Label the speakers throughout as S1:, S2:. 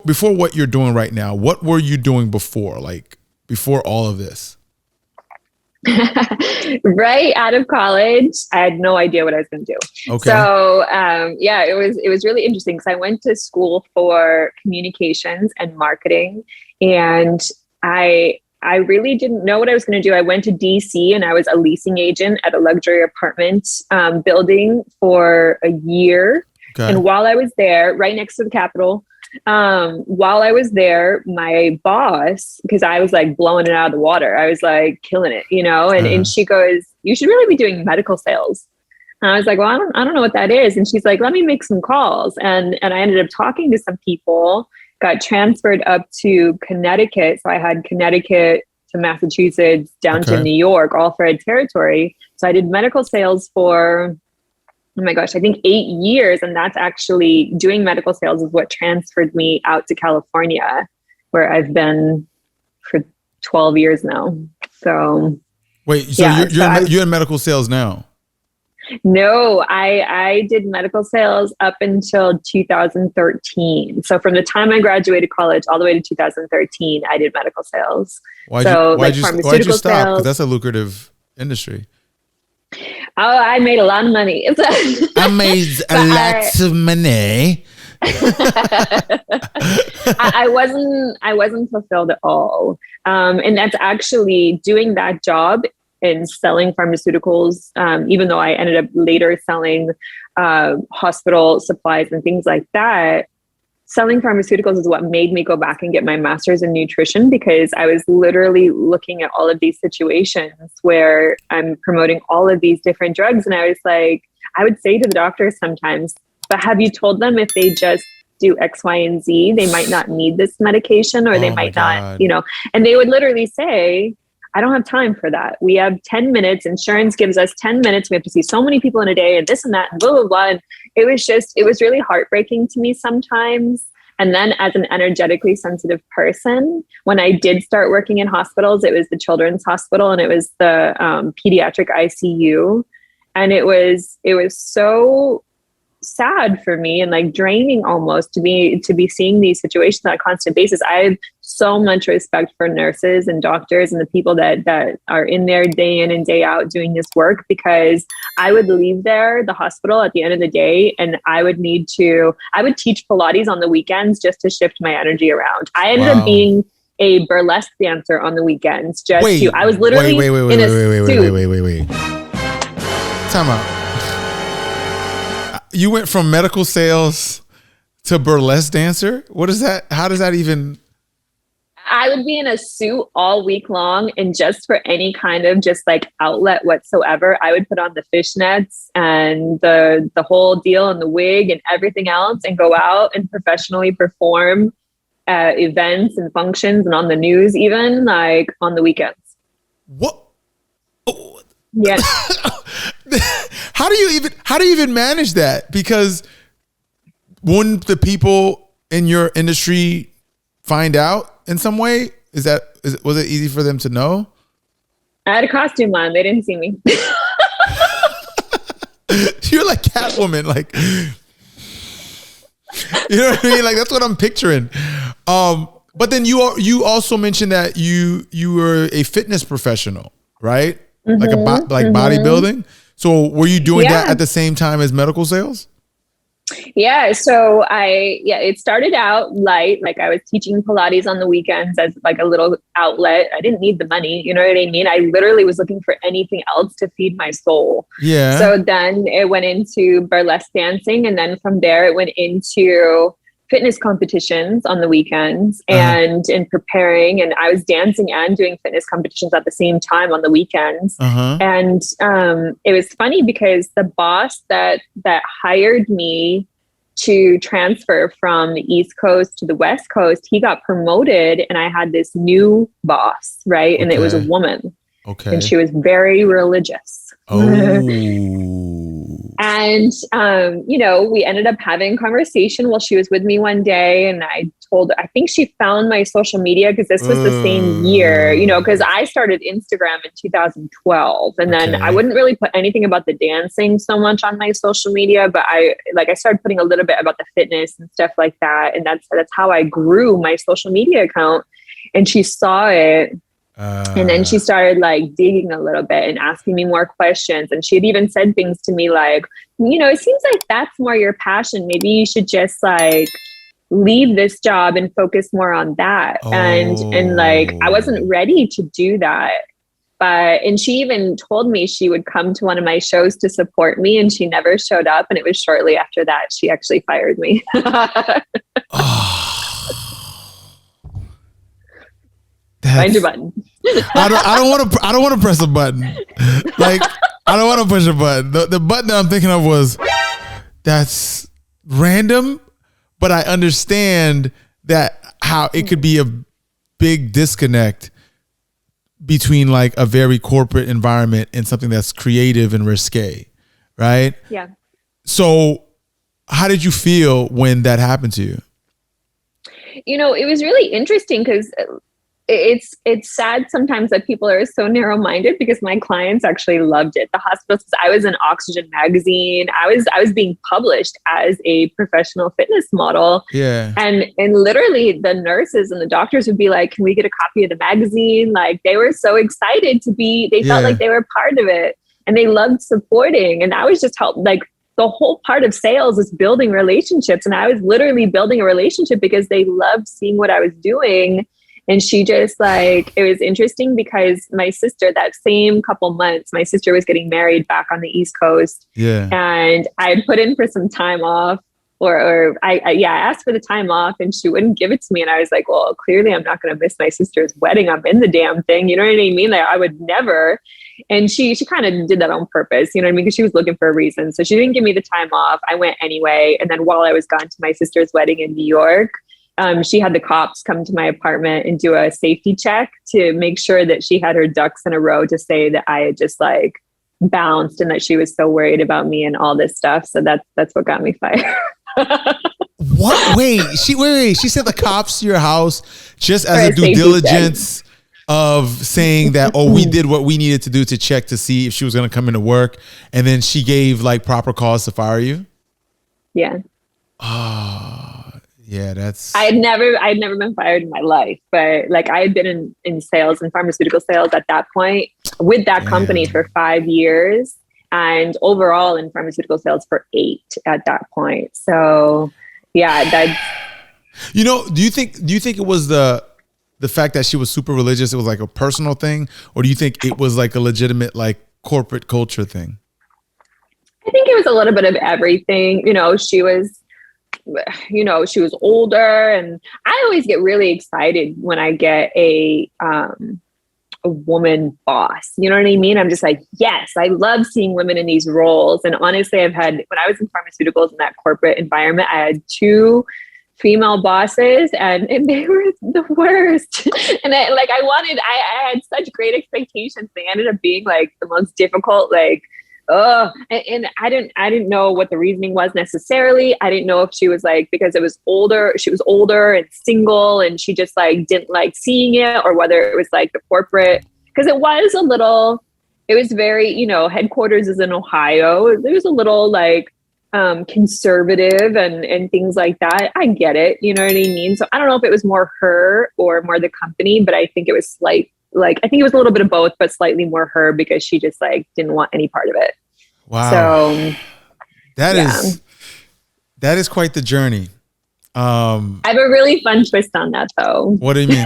S1: Before what you're doing right now, what were you doing before? Like before all of this?
S2: Right out of college, I had no idea what I was going to do.
S1: Okay.
S2: So, yeah, it was really interesting because I went to school for communications and marketing, and I really didn't know what I was going to do. I went to DC and I was a leasing agent at a luxury apartment building for a year.
S1: Okay.
S2: And while I was there, right next to the Capitol, while I was there, my boss, because I was like blowing it out of the water, I was like killing it, and she goes, "You should really be doing medical sales." And I was like, "Well, I don't know what that is." And she's like, "Let me make some calls." And I ended up talking to some people, got transferred up to Connecticut. So I had Connecticut to Massachusetts down to New York, all for a territory. So I did medical sales for, oh my gosh, I think 8 years. And that's actually doing medical sales is what transferred me out to California, where I've been for 12 years now. So
S1: wait, so yeah, you're in medical sales now?
S2: No, I did medical sales up until 2013. So from the time I graduated college all the way to 2013, I did medical sales.
S1: Why'd you stop? Because that's a lucrative industry.
S2: Oh, I made a lot of money.
S1: I made lots of money.
S2: I wasn't fulfilled at all. And that's actually doing that job and selling pharmaceuticals, even though I ended up later selling hospital supplies and things like that. Selling pharmaceuticals is what made me go back and get my master's in nutrition, because I was literally looking at all of these situations where I'm promoting all of these different drugs. And I was like, I would say to the doctors sometimes, but have you told them if they just do X, Y, and Z, they might not need this medication, or they might not, and they would literally say, I don't have time for that. We have 10 minutes. Insurance gives us 10 minutes. We have to see so many people in a day and this and that and blah, blah, blah. And it was really heartbreaking to me sometimes. And then as an energetically sensitive person, when I did start working in hospitals, it was the Children's Hospital and it was the pediatric ICU. And it was so sad for me and like draining almost to be seeing these situations on a constant basis. I have so much respect for nurses and doctors and the people that are in there day in and day out doing this work, because I would leave the hospital at the end of the day, and I would teach Pilates on the weekends just to shift my energy around. I ended up being a burlesque dancer on the weekends. I was literally in a suit.
S1: Wait. Time out. You went from medical sales to burlesque dancer? What is that? How does that even?
S2: I would be in a suit all week long, and just for any kind of just like outlet whatsoever, I would put on the fishnets and the whole deal and the wig and everything else and go out and professionally perform at events and functions and on the news, even like on the weekends.
S1: What? Oh.
S2: Yeah.
S1: How do you even manage that? Because wouldn't the people in your industry find out in some way? Was it easy for them to know?
S2: I had a costume on. They didn't see me.
S1: You're like Catwoman, like, you know what I mean? Like, that's what I'm picturing. But then you also mentioned that you were a fitness professional, right?
S2: Mm-hmm,
S1: like bodybuilding. So were you doing that at the same time as medical sales?
S2: Yeah. So it started out light. Like I was teaching Pilates on the weekends as like a little outlet. I didn't need the money. You know what I mean? I literally was looking for anything else to feed my soul.
S1: Yeah.
S2: So then it went into burlesque dancing. And then from there it went into fitness competitions on the weekends and in preparing. And I was dancing and doing fitness competitions at the same time on the weekends. And it was funny because the boss that hired me to transfer from the East Coast to the West Coast, he got promoted and I had this new boss, right? Okay. And it was a woman.
S1: Okay.
S2: And she was very religious. And, we ended up having a conversation while she was with me one day. And I I think she found my social media because this was the same year, you know, because I started Instagram in 2012, and then I wouldn't really put anything about the dancing so much on my social media, but I started putting a little bit about the fitness and stuff like that. And that's how I grew my social media account. And she saw it. And then she started like digging a little bit and asking me more questions. And she had even said things to me like, you know, it seems like that's more your passion. Maybe you should just like leave this job and focus more on that. And like, I wasn't ready to do that. And she even told me she would come to one of my shows to support me, and she never showed up. And it was shortly after that she actually fired me. Find your button.
S1: I don't want to press a button. Like, I don't want to push a button. The button that I'm thinking of was, that's random, but I understand that how it could be a big disconnect between like a very corporate environment and something that's creative and risque, right?
S2: Yeah.
S1: So how did you feel when that happened to you?
S2: You know, it was really interesting because it's sad sometimes that people are so narrow-minded, because my clients actually loved it. The hospitals, I was in Oxygen magazine. I was being published as a professional fitness model.
S1: Yeah.
S2: And literally the nurses and the doctors would be like, can we get a copy of the magazine? Like, they were so excited they felt like they were part of it, and they loved supporting. And that was just like the whole part of sales is building relationships. And I was literally building a relationship because they loved seeing what I was doing. And she just like, it was interesting because my sister, that same couple months, my sister was getting married back on the East Coast.
S1: Yeah.
S2: And I had put in for some time off, or I asked for the time off, and she wouldn't give it to me. And I was like, well, clearly I'm not going to miss my sister's wedding. I'm in the damn thing. You know what I mean? Like, I would never. And she kind of did that on purpose, you know what I mean? Because she was looking for a reason. So she didn't give me the time off. I went anyway. And then while I was gone to my sister's wedding in New York, she had the cops come to my apartment and do a safety check to make sure that she had her ducks in a row to say that I had just like bounced and that she was so worried about me and all this stuff. So that's what got me fired.
S1: What? Wait, she sent the cops to your house just as a due diligence of saying that, oh, we did what we needed to do to check to see if she was going to come into work. And then she gave like proper cause to fire you.
S2: Yeah.
S1: Yeah,
S2: I had never been fired in my life, but like I had been in sales and pharmaceutical sales at that point with that company for 5 years, and overall in pharmaceutical sales for 8 at that point. So yeah, that's,
S1: you know, do you think it was the fact that she was super religious, it was like a personal thing, or do you think it was like a legitimate like corporate culture thing?
S2: I think it was a little bit of everything. You know, she was older, and I always get really excited when I get a woman boss. You know what I mean? I'm just like, yes, I love seeing women in these roles. And honestly, when I was in pharmaceuticals in that corporate environment, I had 2 female bosses, and they were the worst. And I had such great expectations. They ended up being like the most difficult, like, and I didn't know what the reasoning was necessarily. I didn't know if she was like, because she was older and single, and she just like didn't like seeing it, or whether it was like the corporate, because it was very, you know, headquarters is in Ohio. It was a little like conservative and things like that. I get it. You know what I mean? So I don't know if it was more her or more the company, but I think it was I think it was a little bit of both, but slightly more her, because she just like didn't want any part of it.
S1: Wow.
S2: So
S1: that is quite the journey.
S2: I have a really fun twist on that though.
S1: What do you mean?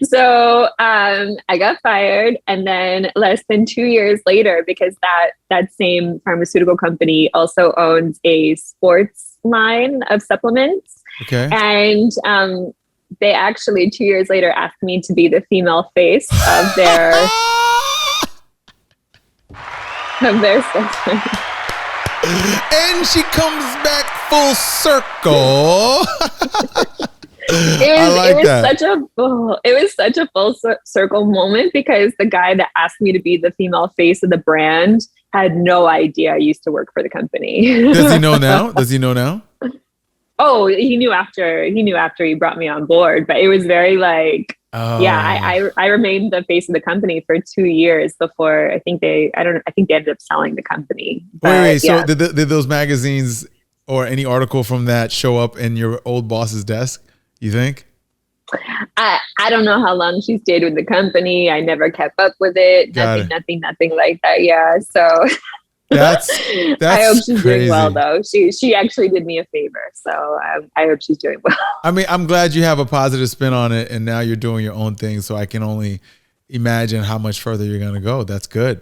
S2: So I got fired, and then less than 2 years later, because that same pharmaceutical company also owns a sports line of supplements.
S1: Okay.
S2: And they actually 2 years later asked me to be the female face of their supplement.
S1: And she comes back full circle.
S2: It was such a full circle moment, because the guy that asked me to be the female face of the brand had no idea I used to work for the company.
S1: Does he know now?
S2: Oh, he knew after he brought me on board, but it was very like, yeah,
S1: Oh,
S2: I remained the face of the company for 2 years before I think they ended up selling the company.
S1: wait.
S2: But
S1: So
S2: yeah,
S1: did those magazines or any article from that show up in your old boss's desk? You think?
S2: I don't know how long she stayed with the company. I never kept up with it.
S1: Got it.
S2: Nothing like that. Yeah. So
S1: That's
S2: I hope
S1: that's
S2: she's doing well
S1: crazy.
S2: though. She actually did me a favor. So I hope she's doing well.
S1: I mean, I'm glad you have a positive spin on it, and now you're doing your own thing. So I can only imagine how much further you're gonna go. That's good.